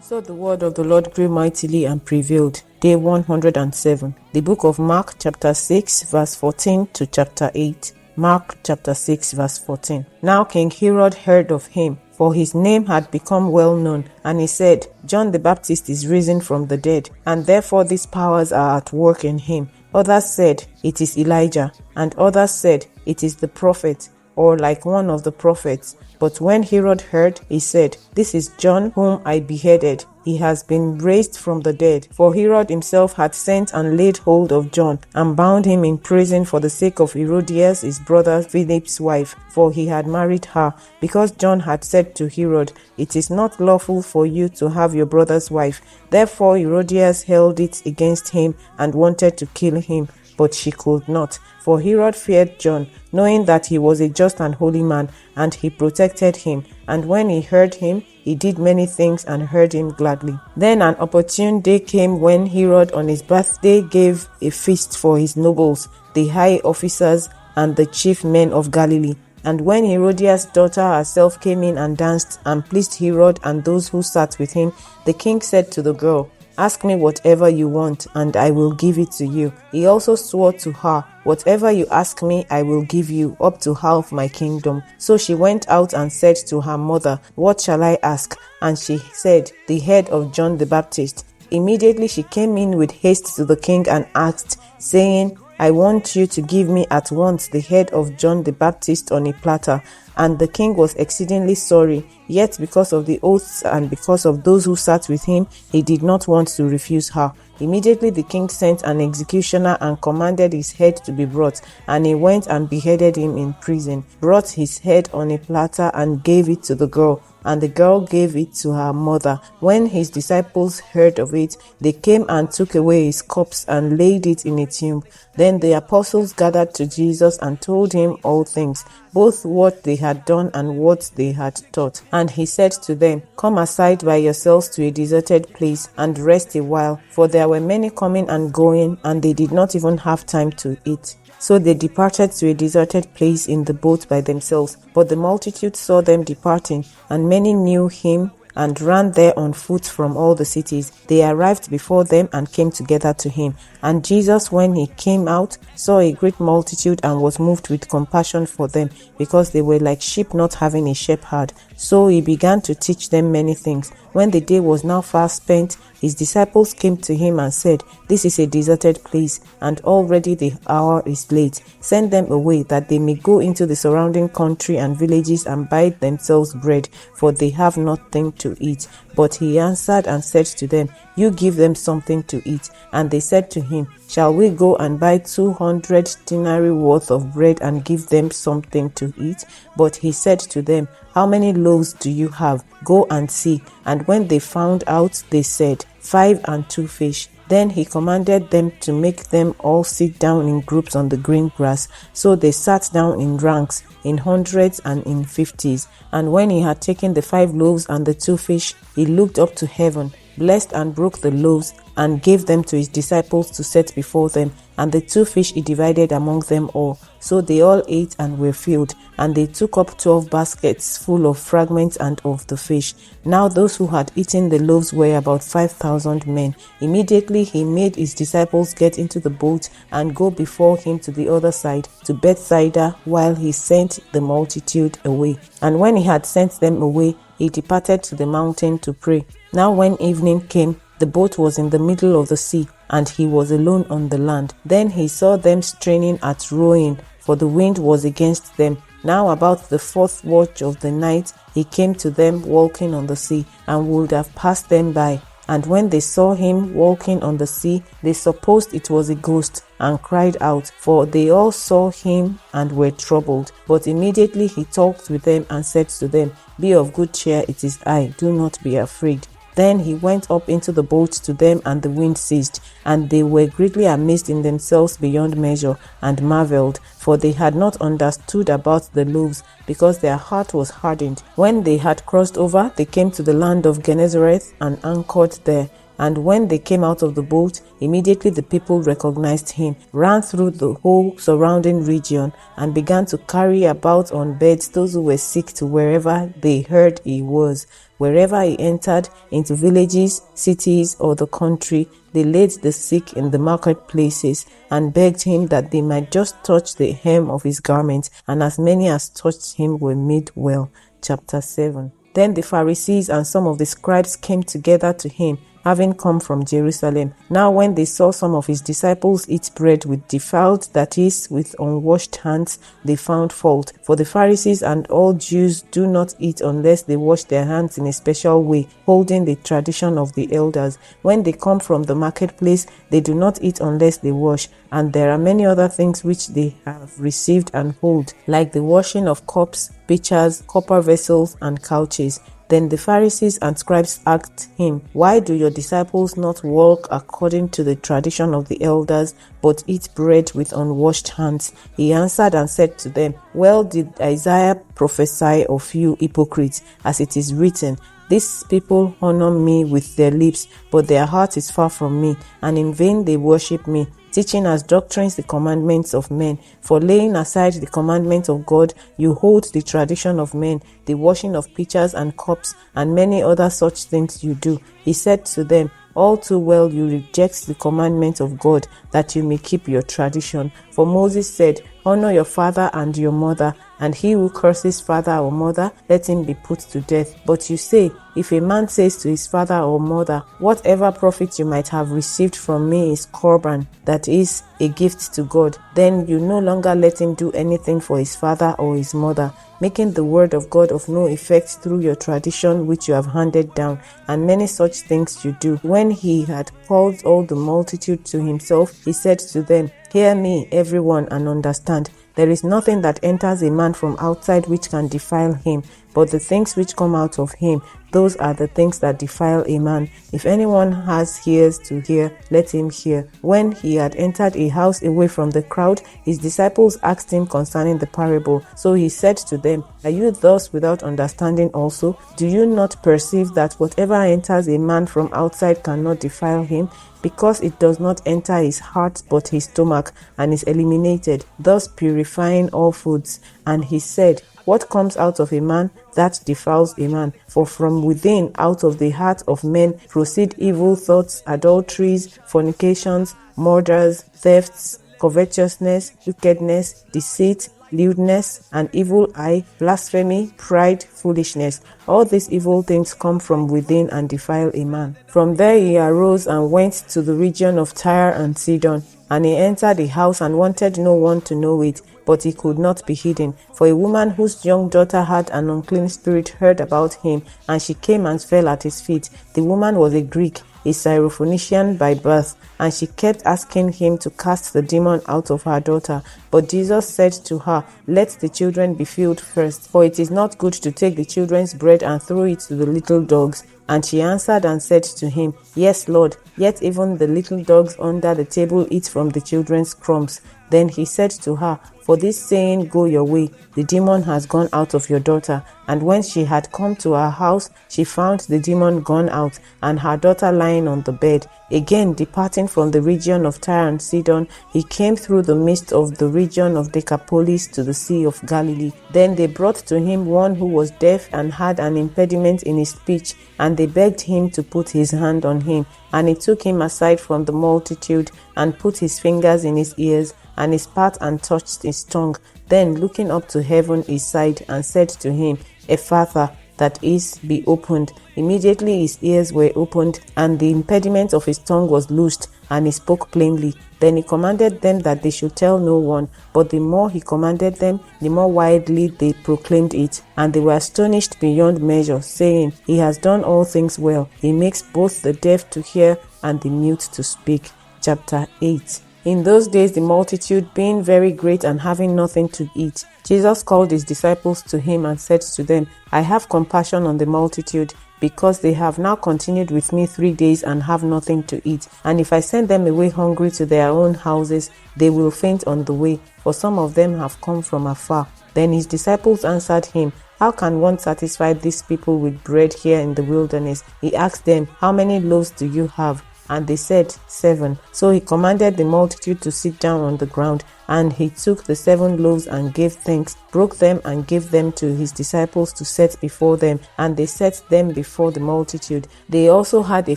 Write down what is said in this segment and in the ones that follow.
So the word of the Lord grew mightily and prevailed. Day 107. The book of Mark chapter 6 verse 14 to chapter 8. Mark chapter 6 verse 14. Now King Herod heard of him, for his name had become well known, and he said, John the Baptist is risen from the dead, and therefore these powers are at work in him. Others said, it is Elijah, and others said, it is the prophet, or like one of the prophets. But when Herod heard, he said, This is John whom I beheaded. He has been raised from the dead. For Herod himself had sent and laid hold of John, and bound him in prison for the sake of Herodias his brother Philip's wife, for he had married her, because John had said to Herod, It is not lawful for you to have your brother's wife. Therefore Herodias held it against him, and wanted to kill him. But she could not, for Herod feared John, knowing that he was a just and holy man, and he protected him. And when he heard him, he did many things and heard him gladly. Then an opportune day came when Herod on his birthday gave a feast for his nobles, the high officers, and the chief men of Galilee. And when Herodias' daughter herself came in and danced, and pleased Herod and those who sat with him, the king said to the girl, Ask me whatever you want, and I will give it to you. He also swore to her, Whatever you ask me, I will give you, up to half my kingdom. So she went out and said to her mother, What shall I ask? And she said, The head of John the Baptist. Immediately she came in with haste to the king and asked, saying, I want you to give me at once the head of John the Baptist on a platter. And the king was exceedingly sorry, yet because of the oaths and because of those who sat with him, he did not want to refuse her. Immediately the king sent an executioner and commanded his head to be brought, and he went and beheaded him in prison, brought his head on a platter and gave it to the girl, and the girl gave it to her mother. When his disciples heard of it, they came and took away his corpse and laid it in a tomb. Then the apostles gathered to Jesus and told him all things, both what they had done and what they had taught. And he said to them, Come aside by yourselves to a deserted place and rest a while, for there were many coming and going, and they did not even have time to eat. So they departed to a deserted place in the boat by themselves. But the multitude saw them departing, and many knew him, and ran there on foot from all the cities. They arrived before them and came together to him. And Jesus, when he came out, saw a great multitude and was moved with compassion for them, because they were like sheep not having a shepherd. So he began to teach them many things. When the day was now far spent, his disciples came to him and said, This is a deserted place, and already the hour is late. Send them away, that they may go into the surrounding country and villages and buy themselves bread, for they have nothing to eat. But he answered and said to them, You give them something to eat. And they said to him, Shall we go and buy 200 denarii worth of bread and give them something to eat? But he said to them, How many loaves do you have? Go and see. And when they found out, they said, 5 and 2 fish. Then he commanded them to make them all sit down in groups on the green grass. So they sat down in ranks, in hundreds and in 50s. And when he had taken the 5 loaves and the 2 fish, he looked up to heaven, blessed and broke the loaves, and gave them to his disciples to set before them. And the 2 fish he divided among them all. So they all ate and were filled. And they took up 12 baskets full of fragments and of the fish. Now those who had eaten the loaves were about 5,000 men. Immediately he made his disciples get into the boat and go before him to the other side, to Bethsaida, while he sent the multitude away. And when he had sent them away, he departed to the mountain to pray. Now when evening came, the boat was in the middle of the sea, and he was alone on the land. Then he saw them straining at rowing, for the wind was against them. Now about the 4th watch of the night, he came to them walking on the sea, and would have passed them by. And when they saw him walking on the sea, they supposed it was a ghost, and cried out, for they all saw him and were troubled. But immediately he talked with them and said to them, Be of good cheer, it is I, do not be afraid. Then he went up into the boat to them, and the wind ceased, and they were greatly amazed in themselves beyond measure, and marveled, for they had not understood about the loaves, because their heart was hardened. When they had crossed over, they came to the land of Gennesaret and anchored there. And when they came out of the boat, immediately the people recognized him, ran through the whole surrounding region, and began to carry about on beds those who were sick to wherever they heard he was. Wherever he entered, into villages, cities, or the country, they laid the sick in the marketplaces and begged him that they might just touch the hem of his garment, and as many as touched him were made well. Chapter 7. Then the Pharisees and some of the scribes came together to him, having come from Jerusalem. Now when they saw some of his disciples eat bread with defiled, that is, with unwashed hands, they found fault. For the Pharisees and all Jews do not eat unless they wash their hands in a special way, holding the tradition of the elders. When they come from the marketplace, they do not eat unless they wash. And there are many other things which they have received and hold, like the washing of cups, pitchers, copper vessels, and couches. Then the Pharisees and scribes asked him, Why do your disciples not walk according to the tradition of the elders, but eat bread with unwashed hands? He answered and said to them, Well did Isaiah prophesy of you hypocrites, as it is written, These people honor me with their lips, but their heart is far from me, and in vain they worship me, teaching as doctrines the commandments of men. For laying aside the commandments of God, you hold the tradition of men, the washing of pitchers and cups, and many other such things you do. He said to them, All too well you reject the commandment of God, that you may keep your tradition. For Moses said, Honor your father and your mother, and he who curses father or mother, let him be put to death. But you say, if a man says to his father or mother, Whatever profit you might have received from me is korban, that is, a gift to God, then you no longer let him do anything for his father or his mother, making the word of God of no effect through your tradition which you have handed down, and many such things you do. When he had called all the multitude to himself, he said to them, Hear me, everyone, and understand. There is nothing that enters a man from outside which can defile him, but the things which come out of him, those are the things that defile a man. If anyone has ears to hear, let him hear. When he had entered a house away from the crowd, his disciples asked him concerning the parable. So he said to them, Are you thus without understanding also? Do you not perceive that whatever enters a man from outside cannot defile him? Because it does not enter his heart but his stomach, and is eliminated, thus purifying all foods. And he said, What comes out of a man, that defiles a man. For from within, out of the heart of men, proceed evil thoughts, adulteries, fornications, murders, thefts, covetousness, wickedness, deceit, lewdness, an evil eye, blasphemy, pride, foolishness. All these evil things come from within and defile a man. From there he arose and went to the region of Tyre and Sidon. And he entered a house and wanted no one to know it, but he could not be hidden. For a woman whose young daughter had an unclean spirit heard about him, and she came and fell at his feet. The woman was a Greek, a Syrophoenician by birth, and she kept asking him to cast the demon out of her daughter. But Jesus said to her, Let the children be filled first, for it is not good to take the children's bread and throw it to the little dogs. And she answered and said to him, Yes, Lord, yet even the little dogs under the table eat from the children's crumbs. Then he said to her, For this saying, go your way, the demon has gone out of your daughter. And when she had come to her house, she found the demon gone out, and her daughter lying on the bed. Again, departing from the region of Tyre and Sidon, he came through the midst of the region of Decapolis to the Sea of Galilee. Then they brought to him one who was deaf and had an impediment in his speech, and they begged him to put his hand on him. And he took him aside from the multitude, and put his fingers in his ears, and he spat and touched his tongue. Then looking up to heaven, he sighed and said to him, Ephphatha, that is, be opened. Immediately his ears were opened, and the impediment of his tongue was loosed, and he spoke plainly. Then he commanded them that they should tell no one. But the more he commanded them, the more widely they proclaimed it. And they were astonished beyond measure, saying, He has done all things well. He makes both the deaf to hear and the mute to speak. Chapter 8. In those days the multitude being very great and having nothing to eat, Jesus called his disciples to him and said to them, I have compassion on the multitude, because they have now continued with me 3 days and have nothing to eat. And if I send them away hungry to their own houses, they will faint on the way, for some of them have come from afar. Then his disciples answered him, "How can one satisfy these people with bread here in the wilderness?" He asked them, "How many loaves do you have?" And they said, 7. So he commanded the multitude to sit down on the ground, and he took the 7 loaves and gave thanks, broke them and gave them to his disciples to set before them, and they set them before the multitude. They also had a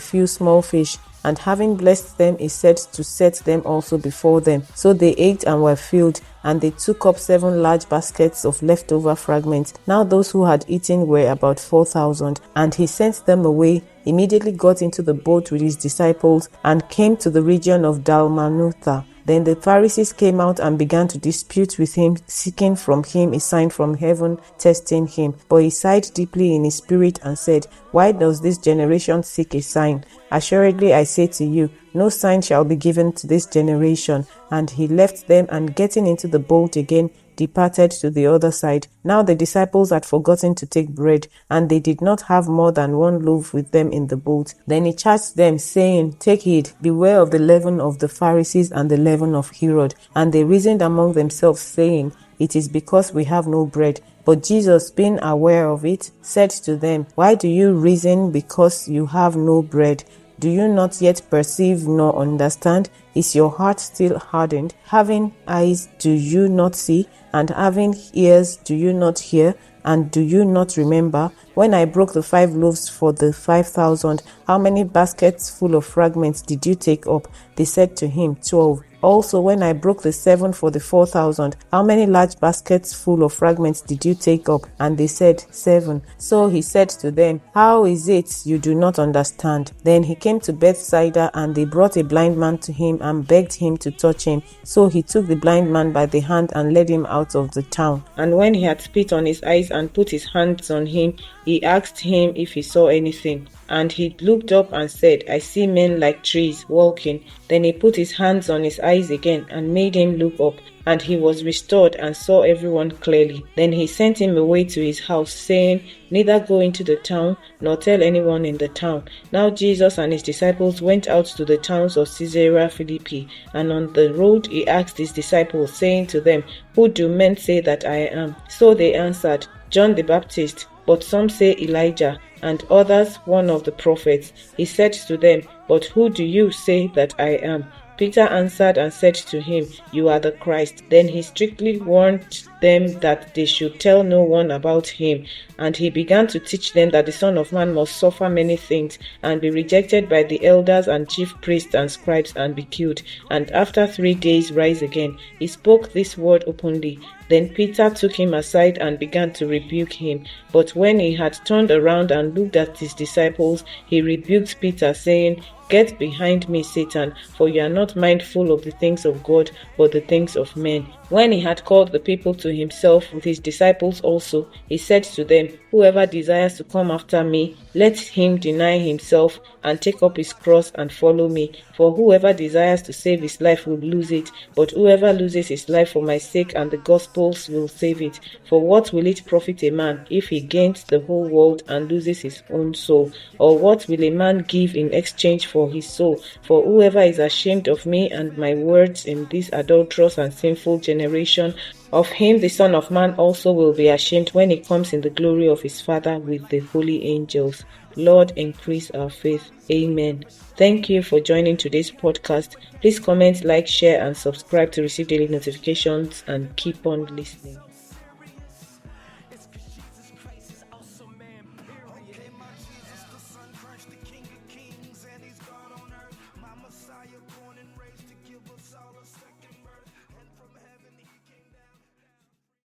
few small fish, and having blessed them, he said to set them also before them. So they ate and were filled, and they took up 7 large baskets of leftover fragments. Now those who had eaten were about 4,000, and he sent them away, immediately got into the boat with his disciples, and came to the region of Dalmanutha. Then the Pharisees came out and began to dispute with him, seeking from him a sign from heaven, testing him. But he sighed deeply in his spirit and said, "Why does this generation seek a sign? Assuredly I say to you, no sign shall be given to this generation." And he left them, and getting into the boat again, departed to the other side. Now the disciples had forgotten to take bread, and they did not have more than 1 loaf with them in the boat. Then he charged them, saying, "Take heed, beware of the leaven of the Pharisees and the leaven of Herod." And they reasoned among themselves, saying, "It is because we have no bread." But Jesus, being aware of it, said to them, "Why do you reason because you have no bread? Do you not yet perceive nor understand? Is your heart still hardened? Having eyes, do you not see? And having ears, do you not hear? And do you not remember? When I broke the 5 loaves for the 5,000, how many baskets full of fragments did you take up?" They said to him, 12. "Also, when I broke the 7 for the 4,000, how many large baskets full of fragments did you take up?" And they said, 7. So he said to them, "How is it you do not understand?" Then he came to Bethsaida, and they brought a blind man to him and begged him to touch him. So he took the blind man by the hand and led him out of the town. And when he had spit on his eyes and put his hands on him, he asked him if he saw anything. And he looked up and said, "I see men like trees walking." Then he put his hands on his eyes again and made him look up, and he was restored and saw everyone clearly. Then he sent him away to his house, saying, "Neither go into the town, nor tell anyone in the town." Now Jesus and his disciples went out to the towns of Caesarea Philippi, and on the road he asked his disciples, saying to them, "Who do men say that I am?" So they answered, "John the Baptist, but some say Elijah, and others one of the prophets." He said to them, "But who do you say that I am?" Peter answered and said to him, "You are the Christ." Then he strictly warned them that they should tell no one about him. And he began to teach them that the Son of Man must suffer many things, and be rejected by the elders and chief priests and scribes, and be killed, and after 3 days rise again. He spoke this word openly. Then Peter took him aside and began to rebuke him. But when he had turned around and looked at his disciples, he rebuked Peter, saying, "Get behind me, Satan, for you are not mindful of the things of God, but the things of men." When he had called the people to himself with his disciples also, he said to them, "Whoever desires to come after me, let him deny himself and take up his cross and follow me. For whoever desires to save his life will lose it, but whoever loses his life for my sake and the gospel's will save it. For what will it profit a man if he gains the whole world and loses his own soul? Or what will a man give in exchange for his soul? For whoever is ashamed of me and my words in this adulterous and sinful generation, of him the Son of Man also will be ashamed when he comes in the glory of his Father with the holy angels." Lord, increase our faith. Amen. Thank you for joining today's podcast. Please comment, like, share, and subscribe to receive daily notifications, and keep on listening.